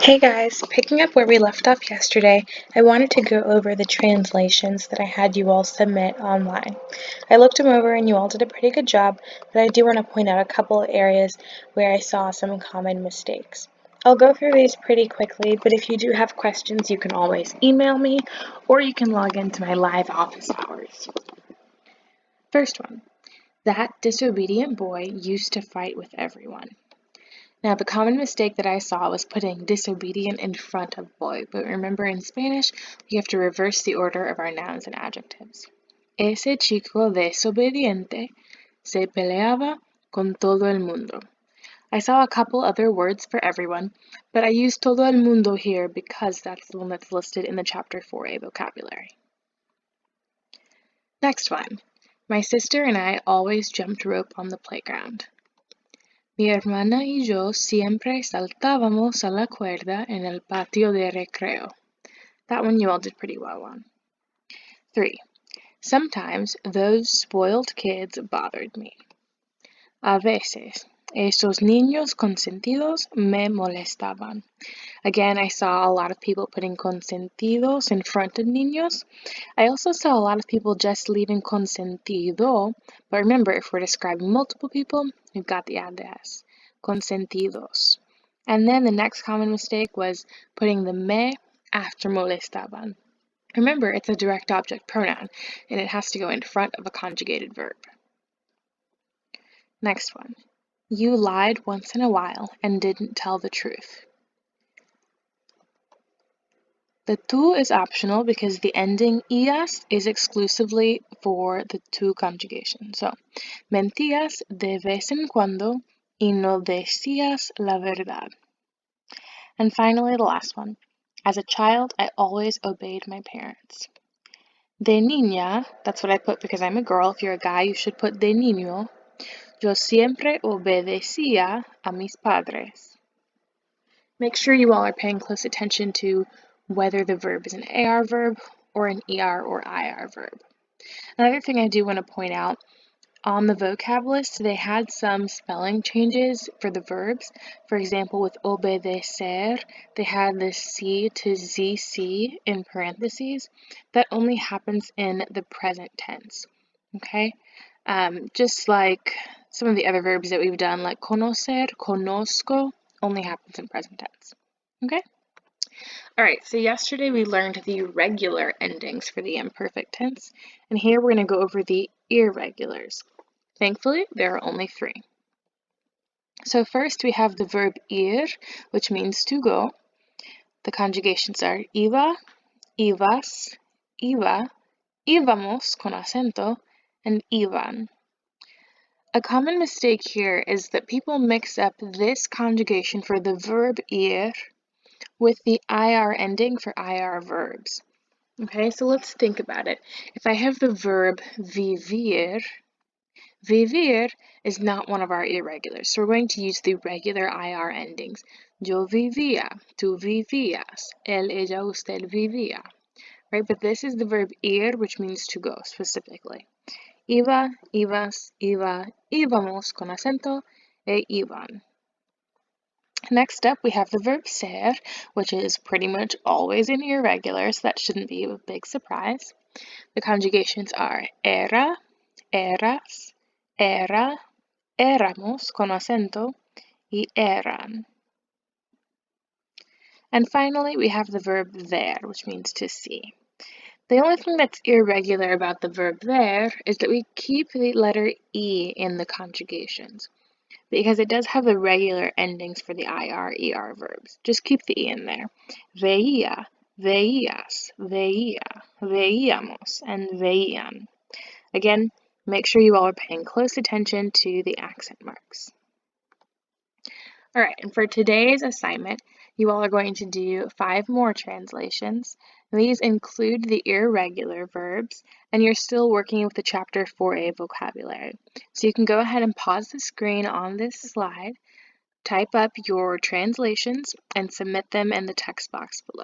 Hey guys, picking up where we left off yesterday, I wanted to go over the translations that I had you all submit online. I looked them over and you all did a pretty good job, but I do want to point out a couple of areas where I saw some common mistakes. I'll go through these pretty quickly, but if you do have questions, you can always email me or you can log into my live office hours. First one, that disobedient boy used to fight with everyone. Now, the common mistake that I saw was putting disobedient in front of boy, but remember in Spanish, we have to reverse the order of our nouns and adjectives. Ese chico desobediente se peleaba con todo el mundo. I saw a couple other words for everyone, but I used todo el mundo here because that's the one that's listed in the Chapter 4A vocabulary. Next one. My sister and I always jumped rope on the playground. Mi hermana y yo siempre saltábamos a la cuerda en el patio de recreo. That one you all did pretty well on. 3. Sometimes those spoiled kids bothered me. A veces, esos niños consentidos me molestaban. Again, I saw a lot of people putting consentidos in front of niños. I also saw a lot of people just leaving consentido, but remember, if we're describing multiple people, we've got the add s. Consentidos. And then the next common mistake was putting the me after molestaban. Remember, it's a direct object pronoun, and it has to go in front of a conjugated verb. Next one. You lied once in a while and didn't tell the truth. The tú is optional because the ending ias is exclusively for the tú conjugation. So, mentías de vez en cuando y no decías la verdad. And finally, the last one. As a child, I always obeyed my parents. De niña, that's what I put because I'm a girl. If you're a guy, you should put de niño. Yo siempre obedecía a mis padres. Make sure you all are paying close attention to whether the verb is an AR verb or an ER or IR verb. Another thing I do want to point out, on the vocab list, they had some spelling changes for the verbs. For example, with obedecer, they had the C to ZC in parentheses. That only happens in the present tense, okay? Just like some of the other verbs that we've done, like conocer, conozco, only happens in present tense, okay? All right, so yesterday we learned the regular endings for the imperfect tense, and here we're going to go over the irregulars. Thankfully, there are only 3. So first we have the verb ir, which means to go. The conjugations are iba, ibas, iba, íbamos con acento, and iban. A common mistake here is that people mix up this conjugation for the verb ir with the IR ending for IR verbs. Okay, so let's think about it. If I have the verb vivir, vivir is not one of our irregulars, so we're going to use the regular IR endings. Yo vivía, tú vivías, él, ella, usted vivía. Right, but this is the verb ir, which means to go specifically. Iba, ibas, iba, íbamos con acento, e iban. Next up, we have the verb ser, which is pretty much always an irregular, so that shouldn't be a big surprise. The conjugations are era, eras, era, éramos con acento, y eran. And finally, we have the verb ver, which means to see. The only thing that's irregular about the verb ver is that we keep the letter E in the conjugations, because it does have the regular endings for the IR, ER verbs. Just keep the E in there. Veía, veías, veía, veíamos, and veían. Again, make sure you all are paying close attention to the accent marks. All right, and for today's assignment, you all are going to do 5 more translations. These include the irregular verbs, and you're still working with the Chapter 4A vocabulary. So you can go ahead and pause the screen on this slide, type up your translations, and submit them in the text box below.